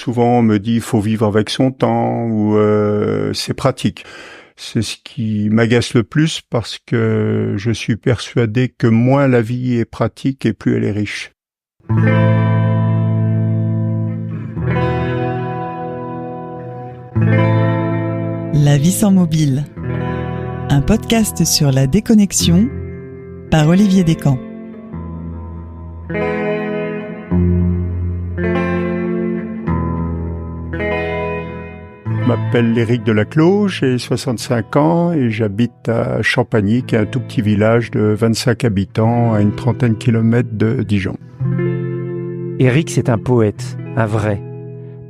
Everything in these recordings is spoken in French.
Souvent, on me dit il faut vivre avec son temps ou c'est pratique. C'est ce qui m'agace le plus parce que je suis persuadé que moins la vie est pratique et plus elle est riche. La vie sans mobile. Un podcast sur la déconnexion par Olivier Descamps. Je m'appelle Éric Delaclos, j'ai 65 ans et j'habite à Champagny, qui est un tout petit village de 25 habitants à une trentaine de kilomètres de Dijon. Éric, c'est un poète, un vrai.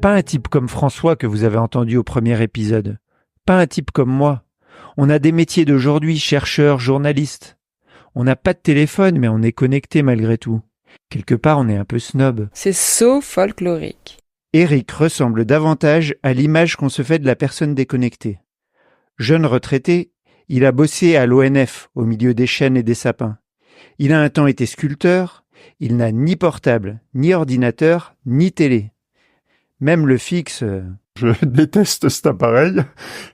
Pas un type comme François que vous avez entendu au premier épisode. Pas un type comme moi. On a des métiers d'aujourd'hui, chercheurs, journalistes. On n'a pas de téléphone, mais on est connecté malgré tout. Quelque part, on est un peu snob. C'est so folklorique. Éric ressemble davantage à l'image qu'on se fait de la personne déconnectée. Jeune retraité, il a bossé à l'ONF, au milieu des chênes et des sapins. Il a un temps été sculpteur, il n'a ni portable, ni ordinateur, ni télé. Même le fixe... Je déteste cet appareil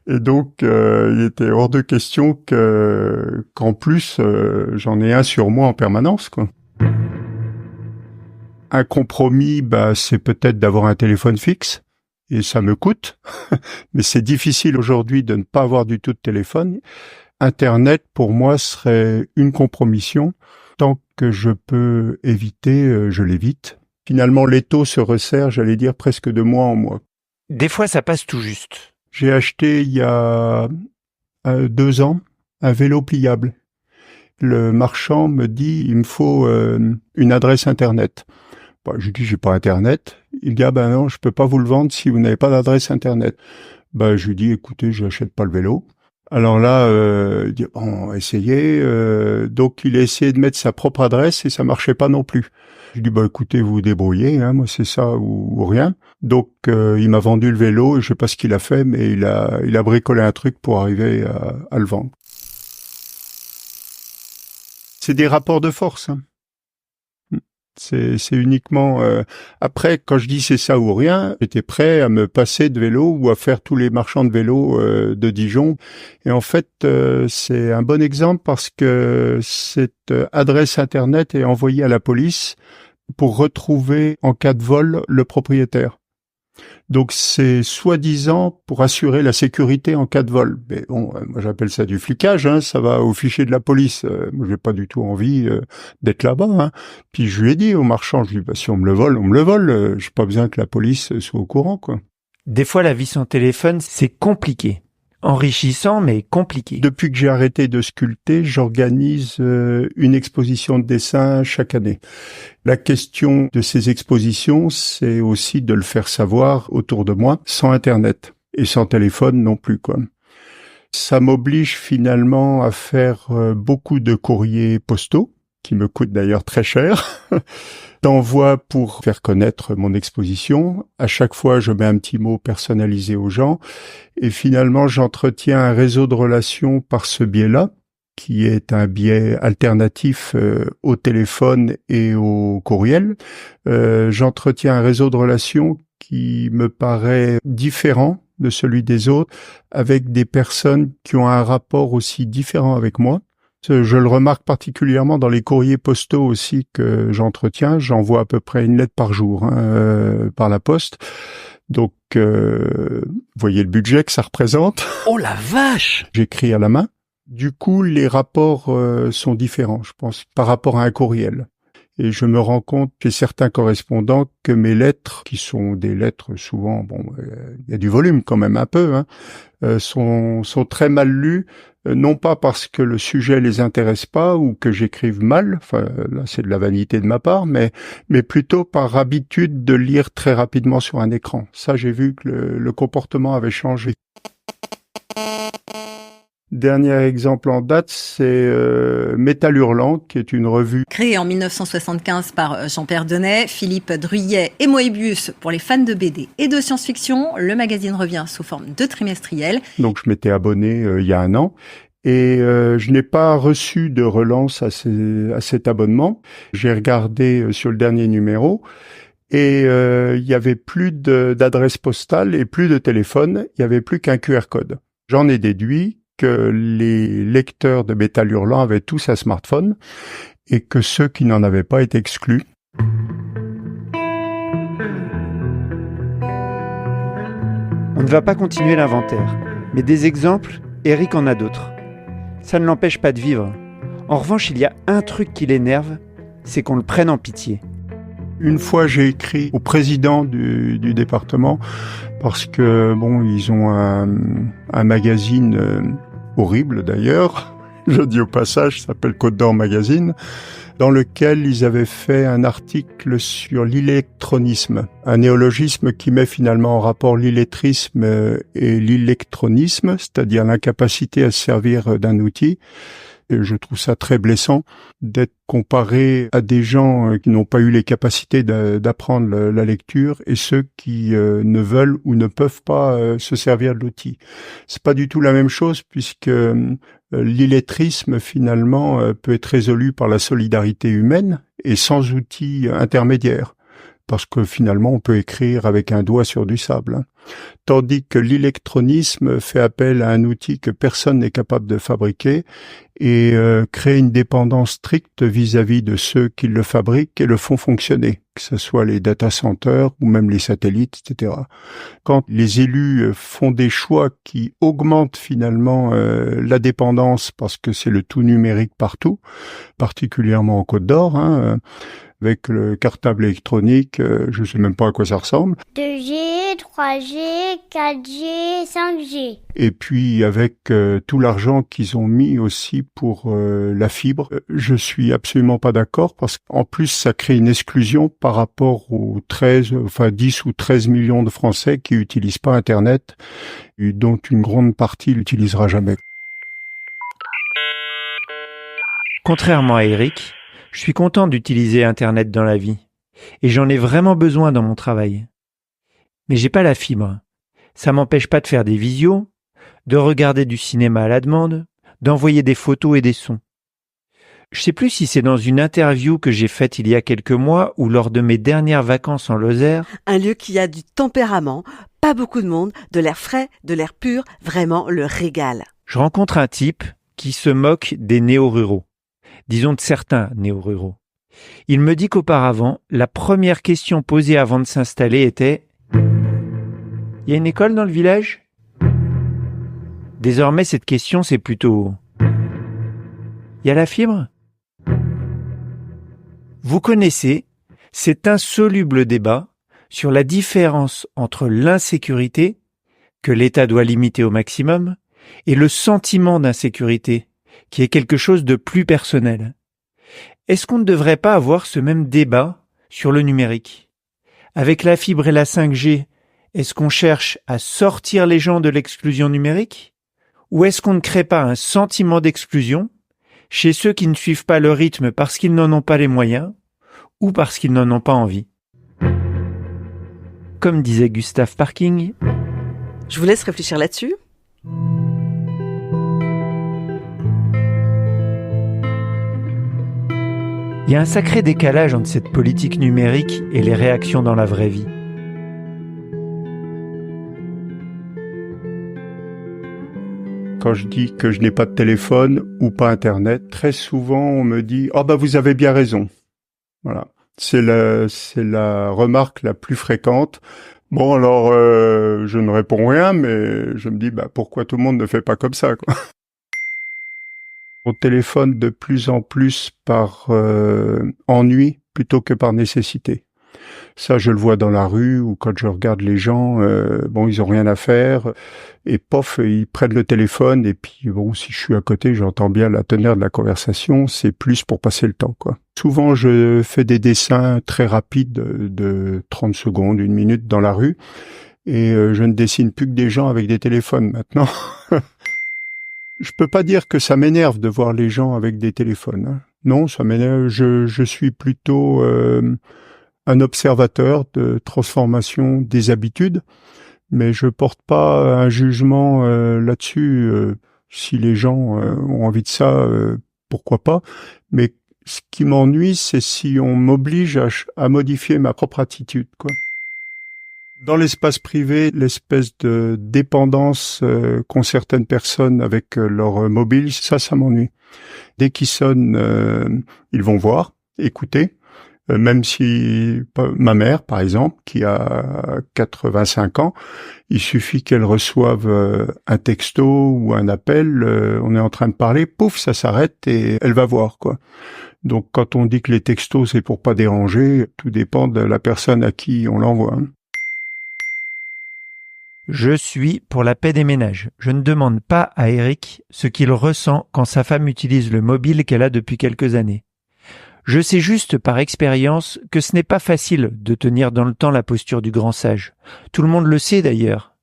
et donc il était hors de question qu'en plus j'en ai un sur moi en permanence, quoi. Un compromis, c'est peut-être d'avoir un téléphone fixe et ça me coûte, mais c'est difficile aujourd'hui de ne pas avoir du tout de téléphone. Internet pour moi serait une compromission. Tant que je peux éviter, je l'évite. Finalement l'étau se resserre, j'allais dire presque de mois en mois. Des fois, ça passe tout juste. J'ai acheté il y a 2 ans un vélo pliable. Le marchand me dit il me faut une adresse internet. Je lui dis j'ai pas internet. Il dit non, je peux pas vous le vendre si vous n'avez pas d'adresse internet. Je lui dis écoutez, je n'achète pas le vélo. Alors là, il dit on va essayer. Donc il a essayé de mettre sa propre adresse et ça marchait pas non plus. Je lui dis écoutez, vous vous débrouillez, moi c'est ça ou rien. Donc il m'a vendu le vélo et je sais pas ce qu'il a fait, mais il a bricolé un truc pour arriver à le vendre. C'est des rapports de force. C'est uniquement... Après, quand je dis c'est ça ou rien, j'étais prêt à me passer de vélo ou à faire tous les marchands de vélo de Dijon. Et en fait, c'est un bon exemple parce que cette adresse Internet est envoyée à la police pour retrouver en cas de vol le propriétaire. Donc c'est soi-disant pour assurer la sécurité en cas de vol. Mais bon, moi j'appelle ça du flicage, ça va au fichier de la police. Moi j'ai pas du tout envie d'être là-bas. Puis je lui ai dit au marchand, je lui ai dit si on me le vole, on me le vole. J'ai pas besoin que la police soit au courant, quoi. Des fois la vie sans téléphone, c'est compliqué. Enrichissant mais compliqué. Depuis que j'ai arrêté de sculpter, j'organise une exposition de dessin chaque année. La question de ces expositions, c'est aussi de le faire savoir autour de moi, sans Internet et sans téléphone non plus, quoi. Ça m'oblige finalement à faire beaucoup de courriers postaux, qui me coûtent d'ailleurs très cher, d'envoi pour faire connaître mon exposition. À chaque fois, je mets un petit mot personnalisé aux gens. Et finalement, j'entretiens un réseau de relations par ce biais-là, qui est un biais alternatif au téléphone et au courriel. J'entretiens un réseau de relations qui me paraît différent de celui des autres, avec des personnes qui ont un rapport aussi différent avec moi. Je le remarque particulièrement dans les courriers postaux aussi que j'entretiens. J'envoie à peu près une lettre par jour par la poste. Donc, vous voyez le budget que ça représente. Oh la vache! J'écris à la main. Du coup, les rapports sont différents, je pense, par rapport à un courriel. Et je me rends compte chez certains correspondants que mes lettres, qui sont des lettres souvent, il y a du volume quand même un peu, sont très mal lues, non pas parce que le sujet les intéresse pas ou que j'écrive mal, enfin là c'est de la vanité de ma part, mais plutôt par habitude de lire très rapidement sur un écran. Ça, j'ai vu que le comportement avait changé. Dernier exemple en date, c'est Métal Hurlant, qui est une revue créée en 1975 par Jean-Pierre Denay, Philippe Druyet et Moebius pour les fans de BD et de science-fiction. Le magazine revient sous forme de trimestriel. Donc je m'étais abonné il y a 1 an et je n'ai pas reçu de relance à cet abonnement. J'ai regardé sur le dernier numéro Et il y avait plus d'adresse postale et plus de téléphone, il y avait plus qu'un QR code. J'en ai déduit que les lecteurs de Métal Hurlant avaient tous un smartphone et que ceux qui n'en avaient pas étaient exclus. On ne va pas continuer l'inventaire, mais des exemples, Eric en a d'autres. Ça ne l'empêche pas de vivre. En revanche, il y a un truc qui l'énerve, c'est qu'on le prenne en pitié. Une fois, j'ai écrit au président du département parce que ils ont un magazine horrible d'ailleurs. Je dis au passage, ça s'appelle Côte d'Or Magazine, dans lequel ils avaient fait un article sur l'électronisme, un néologisme qui met finalement en rapport l'illettrisme et l'électronisme, c'est-à-dire l'incapacité à se servir d'un outil. Et je trouve ça très blessant d'être comparé à des gens qui n'ont pas eu les capacités d'apprendre la lecture et ceux qui ne veulent ou ne peuvent pas se servir de l'outil. C'est pas du tout la même chose puisque l'illettrisme finalement peut être résolu par la solidarité humaine et sans outils intermédiaires. Parce que finalement, on peut écrire avec un doigt sur du sable. Tandis que l'électronisme fait appel à un outil que personne n'est capable de fabriquer et crée une dépendance stricte vis-à-vis de ceux qui le fabriquent et le font fonctionner, que ce soit les data centers ou même les satellites, etc. Quand les élus font des choix qui augmentent finalement la dépendance parce que c'est le tout numérique partout, particulièrement en Côte d'Or, avec le cartable électronique, je sais même pas à quoi ça ressemble. 2G, 3G, 4G, 5G. Et puis avec tout l'argent qu'ils ont mis aussi pour la fibre, je suis absolument pas d'accord parce qu'en plus ça crée une exclusion par rapport aux 10 ou 13 millions de Français qui utilisent pas Internet, et dont une grande partie l'utilisera jamais. Contrairement à Eric, je suis content d'utiliser Internet dans la vie. Et j'en ai vraiment besoin dans mon travail. Mais j'ai pas la fibre. Ça m'empêche pas de faire des visios, de regarder du cinéma à la demande, d'envoyer des photos et des sons. Je sais plus si c'est dans une interview que j'ai faite il y a quelques mois ou lors de mes dernières vacances en Lozère. Un lieu qui a du tempérament, pas beaucoup de monde, de l'air frais, de l'air pur, vraiment le régal. Je rencontre un type qui se moque des néo-ruraux. Disons de certains néo-ruraux. Il me dit qu'auparavant, la première question posée avant de s'installer était « Il y a une école dans le village ?» Désormais, cette question, c'est plutôt « Il y a la fibre ?» Vous connaissez cet insoluble débat sur la différence entre l'insécurité, que l'État doit limiter au maximum, et le sentiment d'insécurité, qui est quelque chose de plus personnel. Est-ce qu'on ne devrait pas avoir ce même débat sur le numérique ? Avec la fibre et la 5G, est-ce qu'on cherche à sortir les gens de l'exclusion numérique ? Ou est-ce qu'on ne crée pas un sentiment d'exclusion chez ceux qui ne suivent pas le rythme parce qu'ils n'en ont pas les moyens ou parce qu'ils n'en ont pas envie ? Comme disait Gustave Parking, je vous laisse réfléchir là-dessus. il y a un sacré décalage entre cette politique numérique et les réactions dans la vraie vie. Quand je dis que je n'ai pas de téléphone ou pas Internet, très souvent on me dit « Ah vous avez bien raison ». Voilà, c'est la remarque la plus fréquente. Bon alors, je ne réponds rien, mais je me dis pourquoi tout le monde ne fait pas comme ça, quoi. On téléphone de plus en plus par ennui plutôt que par nécessité. Ça, je le vois dans la rue ou quand je regarde les gens, ils ont rien à faire et pof, ils prennent le téléphone et puis si je suis à côté, j'entends bien la teneur de la conversation, c'est plus pour passer le temps, quoi. Souvent, je fais des dessins très rapides de 30 secondes, 1 minute dans la rue et je ne dessine plus que des gens avec des téléphones maintenant. Je peux pas dire que ça m'énerve de voir les gens avec des téléphones, hein. Non, ça m'énerve. Je suis plutôt un observateur de transformation des habitudes, mais je porte pas un jugement là-dessus. Si les gens ont envie de ça, pourquoi pas. Mais Ce qui m'ennuie, c'est si on m'oblige à modifier ma propre attitude, quoi. Dans l'espace privé, l'espèce de dépendance qu'ont certaines personnes avec leur mobile, ça m'ennuie. Dès qu'ils sonnent, ils vont voir, écouter. Même si ma mère, par exemple, qui a 85 ans, il suffit qu'elle reçoive un texto ou un appel, on est en train de parler, pouf, ça s'arrête et elle va voir, quoi. Donc quand on dit que les textos c'est pour pas déranger, tout dépend de la personne à qui on l'envoie. Je suis pour la paix des ménages. Je ne demande pas à Eric ce qu'il ressent quand sa femme utilise le mobile qu'elle a depuis quelques années. Je sais juste par expérience que ce n'est pas facile de tenir dans le temps la posture du grand sage. Tout le monde le sait d'ailleurs.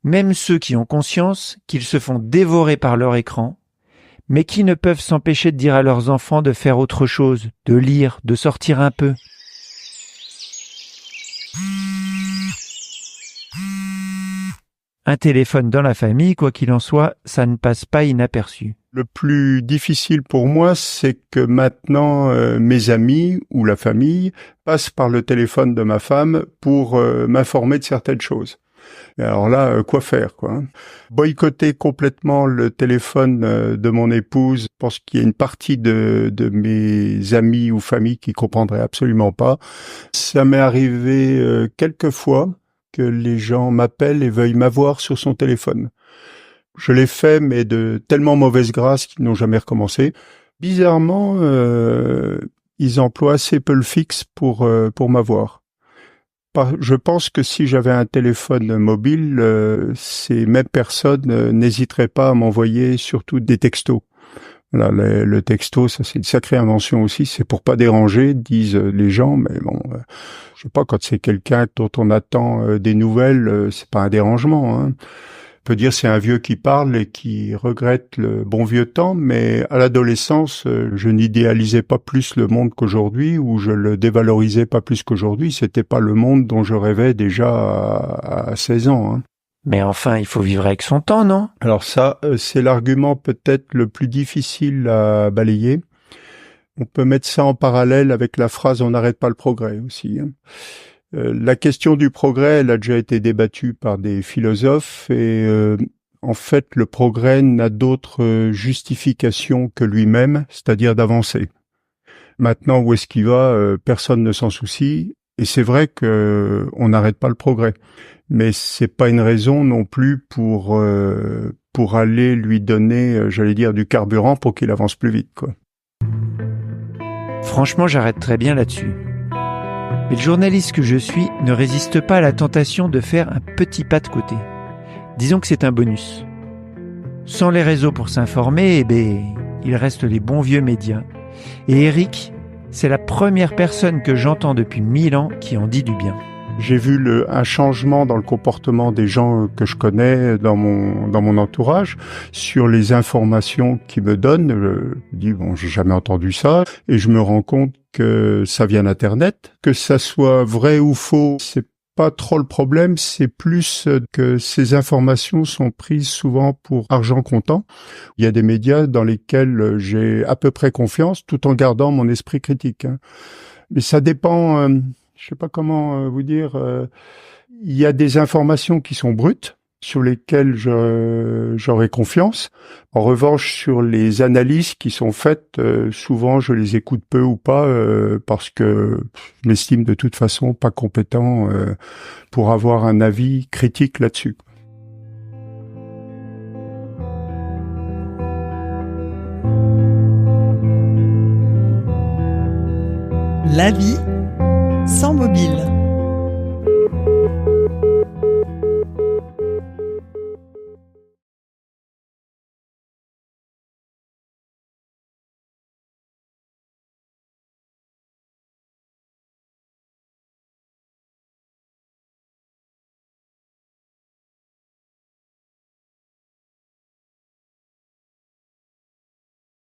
Même ceux qui ont conscience qu'ils se font dévorer par leur écran, mais qui ne peuvent s'empêcher de dire à leurs enfants de faire autre chose, de lire, de sortir un peu. Un téléphone dans la famille, quoi qu'il en soit, ça ne passe pas inaperçu. Le plus difficile pour moi, c'est que maintenant, mes amis ou la famille passent par le téléphone de ma femme pour m'informer de certaines choses. Et alors là, quoi faire, quoi. Boycotter complètement le téléphone de mon épouse, je pense qu'il y a une partie de mes amis ou familles qui comprendraient absolument pas. Ça m'est arrivé quelques fois que les gens m'appellent et veuillent m'avoir sur son téléphone. Je l'ai fait, mais de tellement mauvaise grâce qu'ils n'ont jamais recommencé. Bizarrement, ils emploient assez peu le fixe pour m'avoir. Je pense que si j'avais un téléphone mobile, ces mêmes personnes n'hésiteraient pas à m'envoyer surtout des textos. Voilà, le texto, ça c'est une sacrée invention aussi, c'est pour pas déranger, disent les gens, mais bon, je sais pas, quand c'est quelqu'un dont on attend des nouvelles, c'est pas un dérangement, hein. On peut dire c'est un vieux qui parle et qui regrette le bon vieux temps, mais à l'adolescence, je n'idéalisais pas plus le monde qu'aujourd'hui, ou je le dévalorisais pas plus qu'aujourd'hui, c'était pas le monde dont je rêvais déjà à 16 ans, hein. Mais enfin, il faut vivre avec son temps, non ? Alors ça, c'est l'argument peut-être le plus difficile à balayer. On peut mettre ça en parallèle avec la phrase « on n'arrête pas le progrès » aussi, hein. La question du progrès, elle a déjà été débattue par des philosophes et en fait, le progrès n'a d'autre justification que lui-même, c'est-à-dire d'avancer. Maintenant, où est-ce qu'il va, personne ne s'en soucie. Et c'est vrai que on n'arrête pas le progrès. Mais c'est pas une raison non plus pour aller lui donner, j'allais dire, du carburant pour qu'il avance plus vite, quoi. Franchement, j'arrête très bien là-dessus. Mais le journaliste que je suis ne résiste pas à la tentation de faire un petit pas de côté. Disons que c'est un bonus. Sans les réseaux pour s'informer, il reste les bons vieux médias. Et Eric, c'est la première personne que j'entends depuis 1000 ans qui en dit du bien. J'ai vu un changement dans le comportement des gens que je connais dans mon entourage sur les informations qu'ils me donnent. Je dis bon, j'ai jamais entendu ça, et je me rends compte que ça vient d'Internet. Que ça soit vrai ou faux, c'est pas trop le problème, c'est plus que ces informations sont prises souvent pour argent comptant. Il y a des médias dans lesquels j'ai à peu près confiance, tout en gardant mon esprit critique, hein. Mais ça dépend. Je sais pas comment vous dire. Il y a des informations qui sont brutes, sur lesquelles j'aurai confiance. En revanche, sur les analyses qui sont faites, souvent je les écoute peu ou pas, parce que je m'estime de toute façon pas compétent pour avoir un avis critique là-dessus. La vie sans mobile.